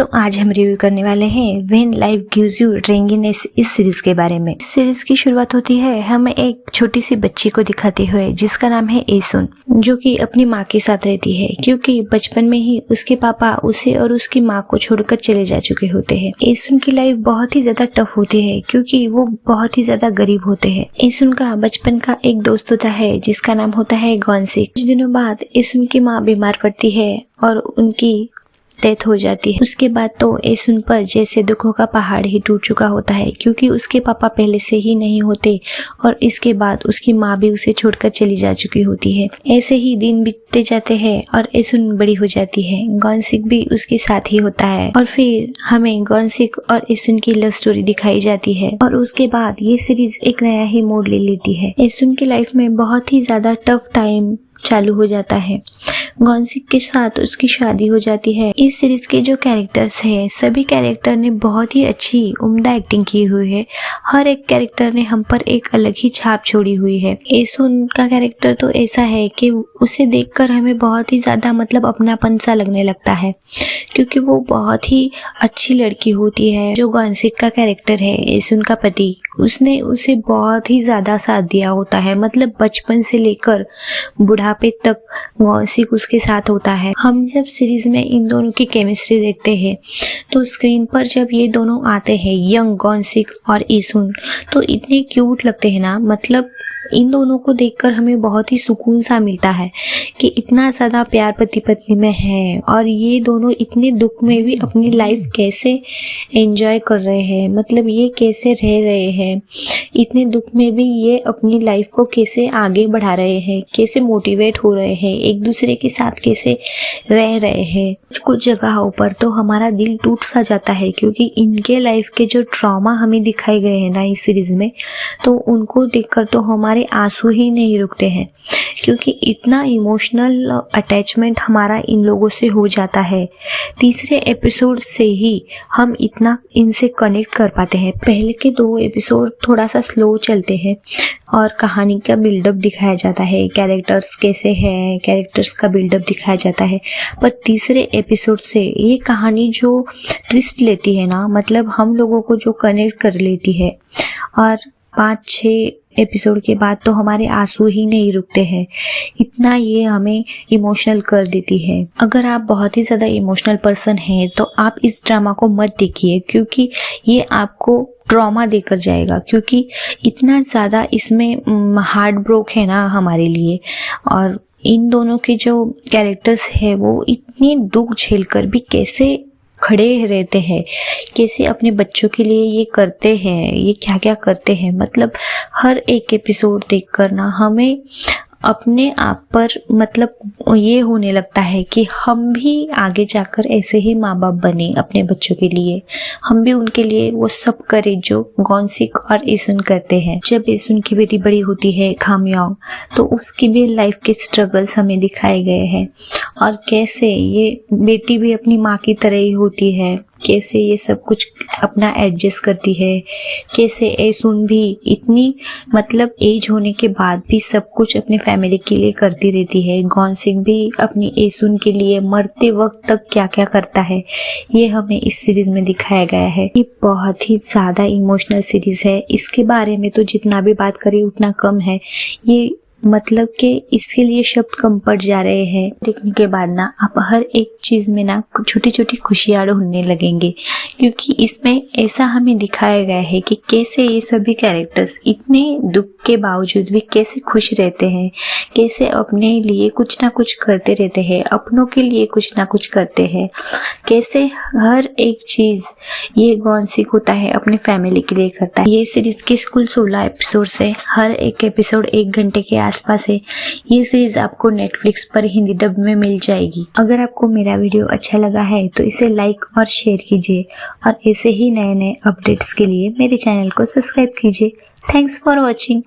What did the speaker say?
तो आज हम रिव्यू करने वाले हैं व्हेन लाइफ गिव्स यू ड्रेंगीनेस इस सीरीज के बारे में। इस सीरीज की शुरुआत होती है हमें एक छोटी सी बच्ची को दिखाते हुए जिसका नाम है एसुन, जो कि अपनी माँ के साथ रहती है क्योंकि बचपन में ही उसके पापा उसे और उसकी माँ को छोड़कर चले जा चुके होते हैं। एसुन की लाइफ बहुत ही ज्यादा टफ होती है क्योंकि वो बहुत ही ज्यादा गरीब होते हैं। एसुन का बचपन का एक दोस्त होता है जिसका नाम होता है गॉनसिक। कुछ दिनों बाद एसुन की माँ बीमार पड़ती है और उनकी डेथ हो जाती है। उसके बाद तो एसुन पर जैसे दुखों का पहाड़ ही टूट चुका होता है क्योंकि उसके पापा पहले से ही नहीं होते और इसके बाद उसकी माँ भी उसे छोड़कर चली जा चुकी होती है। ऐसे ही दिन बीतते जाते हैं और एसुन बड़ी हो जाती है। गॉनसिक भी उसके साथ ही होता है और फिर हमें गॉनसिक और एसुन की लव स्टोरी दिखाई जाती है और उसके बाद ये सीरीज एक नया ही मोड़ ले लेती है। एसुन की लाइफ में बहुत ही ज्यादा टफ टाइम चालू हो जाता है। गॉनसिक के साथ उसकी शादी हो जाती है। इस सीरीज के जो कैरेक्टर्स हैं सभी कैरेक्टर ने बहुत ही अच्छी उम्दा एक्टिंग की हुई है। हर एक कैरेक्टर ने हम पर एक अलग ही छाप छोड़ी हुई है। एसुन का कैरेक्टर तो ऐसा है कि उसे देखकर हमें बहुत ही ज्यादा अपनापन सा लगने लगता है क्योंकि वो बहुत ही अच्छी लड़की होती है। जो गॉनसिक का कैरेक्टर है एसुन का पति, उसने उसे बहुत ही ज्यादा साथ दिया होता है। बचपन से लेकर बुढ़ापे तक गॉनसिक उसके साथ होता है। हम जब सीरीज में इन दोनों की केमिस्ट्री देखते हैं तो स्क्रीन पर जब ये दोनों आते हैं यंग गॉनसिक और एसुन, तो इतने क्यूट लगते हैं ना। इन दोनों को देखकर हमें बहुत ही सुकून सा मिलता है कि इतना ज्यादा प्यार पति पत्नी में है और ये दोनों इतने दुख में भी अपनी लाइफ कैसे एंजॉय कर रहे हैं। ये कैसे रह रहे हैं, इतने दुख में भी ये अपनी लाइफ को कैसे आगे बढ़ा रहे हैं, कैसे मोटिवेट हो रहे हैं, एक दूसरे के साथ कैसे रह रहे हैं। कुछ जगहों पर तो हमारा दिल टूट सा जाता है क्योंकि इनके लाइफ के जो ट्रॉमा हमें दिखाए गए हैं ना इस सीरीज में, तो उनको देखकर तो हमारे आंसू ही नहीं रुकते हैं क्योंकि इतना इमोशनल अटैचमेंट हमारा इन लोगों से हो जाता है। तीसरे एपिसोड से ही हम इतना इनसे कनेक्ट कर पाते हैं। पहले के 2 एपिसोड थोड़ा सा स्लो चलते हैं और कहानी का बिल्डअप दिखाया जाता है, कैरेक्टर्स कैसे हैं, कैरेक्टर्स का बिल्डअप दिखाया जाता है। पर तीसरे एपिसोड से ये कहानी जो ट्विस्ट लेती है ना, हम लोगों को जो कनेक्ट कर लेती है और 5-6 एपिसोड के बाद तो हमारे आंसू ही नहीं रुकते हैं। इतना ये हमें इमोशनल कर देती है। अगर आप बहुत ही ज्यादा इमोशनल पर्सन हैं तो आप इस ड्रामा को मत देखिए क्योंकि ये आपको ट्रॉमा देकर जाएगा, क्योंकि इतना ज्यादा इसमें हार्ट ब्रोक है ना हमारे लिए। और इन दोनों के जो कैरेक्टर्स है वो इतने दुख झेलकर भी कैसे खड़े रहते हैं, कैसे अपने बच्चों के लिए ये करते हैं, ये क्या क्या करते हैं। हर एक एपिसोड देखकर ना हमें अपने आप पर ये होने लगता है कि हम भी आगे जाकर ऐसे ही माँ बाप बने अपने बच्चों के लिए, हम भी उनके लिए वो सब करें जो गॉनसिक और एसुन करते हैं। जब एसुन की बेटी बड़ी होती है खामयोंग, तो उसकी भी लाइफ के स्ट्रगल्स हमें दिखाए गए हैं और कैसे ये बेटी भी अपनी माँ की तरह ही होती है, कैसे ये सब कुछ अपना एडजस्ट करती है, कैसे एसुन भी इतनी एज होने के बाद भी सब कुछ अपने फैमिली के लिए करती रहती है। गॉनसिक भी अपनी एसुन के लिए मरते वक्त तक क्या क्या करता है, ये हमें इस सीरीज में दिखाया गया है। ये बहुत ही ज्यादा इमोशनल सीरीज है। इसके बारे में तो जितना भी बात करें उतना कम है। ये कि इसके लिए शब्द कम पड़ जा रहे हैं। देखने के बाद ना आप हर एक चीज में ना छोटी छोटी खुशियां ढूंढने लगेंगे क्योंकि इसमें ऐसा हमें दिखाया गया है कि कैसे ये सभी कैरेक्टर्स इतने दुख के बावजूद भी कैसे खुश रहते हैं, कैसे अपने लिए कुछ ना कुछ करते रहते हैं, अपनों के लिए कुछ ना कुछ करते हैं, कैसे हर एक चीज ये गॉनसिक होता है अपने फैमिली के लिए करता है। ये सीरीज के कुल 16 एपिसोड है। हर एक एपिसोड 1 घंटे के आसपास है। ये सीरीज आपको नेटफ्लिक्स पर हिंदी डब में मिल जाएगी। अगर आपको मेरा वीडियो अच्छा लगा है तो इसे लाइक और शेयर कीजिए और ऐसे ही नए नए अपडेट्स के लिए मेरे चैनल को सब्सक्राइब कीजिए। Thanks for watching.